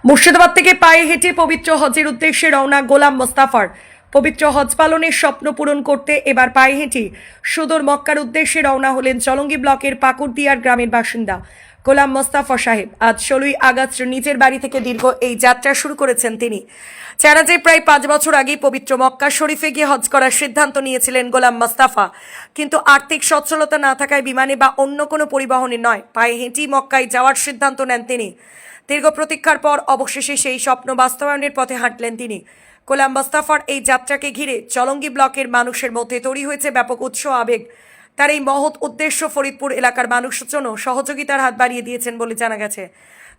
মুর্শিদাবাদ থেকে পায়ে হেঁটে পবিত্র হজের উদ্দেশ্যে রওনা গোলাম মোস্তাফার। পবিত্র হজ পালনের স্বপ্ন পূরণ করতে এবার পায়ে হেঁটে সুদূর মক্কার উদ্দেশ্যে রওনা হলেন চলঙ্গি ব্লকের পাকুড়দিয়ার গ্রামের বাসিন্দা গোলাম মোস্তাফা সাহেব। আজ 16ই আগস্ট নিজের বাড়ি থেকে দীর্ঘ এই যাত্রা শুরু করেছেন তিনি। জানা যায় প্রায় 5 বছর আগে পবিত্র মক্কা শরীফে গিয়ে হজ করার সিদ্ধান্ত নিয়েছিলেন গোলাম মোস্তাফা, কিন্তু আর্থিক সচ্ছলতা না থাকায় বিমানে বা অন্য কোনো পরিবহনে নয়, পায়ে হেঁটেই মক্কায় যাওয়ার সিদ্ধান্ত নেন তিনি। দীর্ঘ প্রতীক্ষার পর অবশেষে সেই স্বপ্ন বাস্তবায়নের পথে হাঁটলেন তিনি। গোলাম মোস্তাফার এই যাত্রাকে ঘিরে চলঙ্গি ব্লকের মানুষের মধ্যে তৈরি হয়েছে ব্যাপক উৎসাহ আবেগ। তার এই মহৎ উদ্দেশ্য ফরিদপুর এলাকার মানুষের জন্য সহযোগিতার হাত বাড়িয়ে দিয়েছেন বলে জানা গেছে।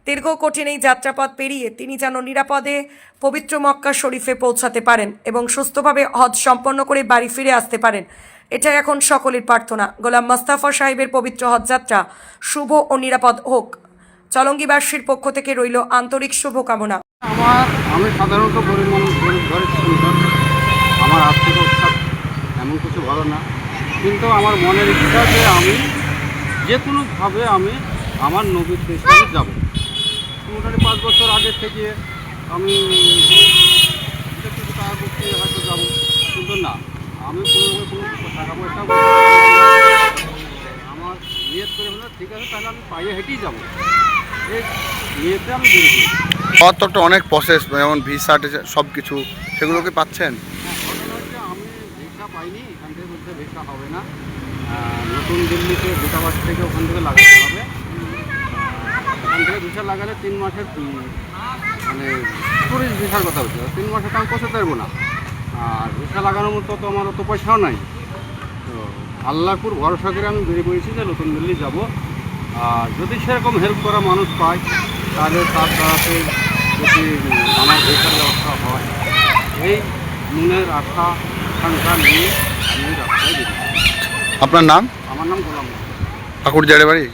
দীর্ঘ কঠিন এই যাত্রাপথ পেরিয়ে তিনি যেন নিরাপদে পবিত্র মক্কা শরীফে পৌঁছাতে পারেন এবং সুস্থভাবে হজ সম্পন্ন করে বাড়ি ফিরে আসতে পারেন, এটাই এখন সকলের প্রার্থনা। গোলাম মোস্তাফা সাহেবের পবিত্র হজ যাত্রা শুভ ও নিরাপদ হোক, চলঙ্গিবাসীর পক্ষ থেকে রইল আন্তরিক শুভকামনা। আমি সাধারণত গরিব মানুষ, গরিব ঘরের সন্তান। আমার আর্থিক অবস্থা এমন কিছু ভালো না, কিন্তু আমার মনের ইচ্ছা যে আমি যে কোনোভাবে আমি আমার নবীর দেশে যাব। মোটামুটি 5 বছর আগে থেকে আমি একটু টাকা করতে হয়তো যাবো, কিন্তু না, আমি কোনো টাকা পয়সা আমার নিয়ত করে বলে ঠিক আছে, তাহলে আমি পায়ে হেঁটেই যাবো, এই নিয়তে আমি বেরিয়ে। হওয়ার তো একটা অনেক প্রসেস, যেমন ভিসা সব কিছু, সেগুলোকে পাচ্ছেন? ঘটনা হচ্ছে আমি ভিসা পাইনি, এখান থেকে বলতে ভিসা হবে না, নতুন দিল্লিতে দূতাবাস থেকে ওখান থেকে লাগাতে হবে। ওখান থেকে ভিসা লাগালে 3 মাসের মানে টুরিস্ট ভিসার কথা হচ্ছে, 3 মাসে তো আমি পৌঁছাতে পারবো না। আর ভিসা লাগানোর মতো তো আমার অত পয়সাও নাই। তো আল্লাহপুর ভরসা করে আমি বেরিয়ে পড়েছি যে নতুন দিল্লি যাব। আর যদি সেরকম হেল্প করা মানুষ পায় তাহলে তার দ্বারাতে যদি আমার ভিসার ব্যবস্থা হয়, এই মনের আশা আকাঙ্ক্ষা নিয়ে আমি রাস্তায় বেরিয়েছি। আপনার নাম? আমার নাম গোলাম। পাকুড়দিয়ার বাড়ি?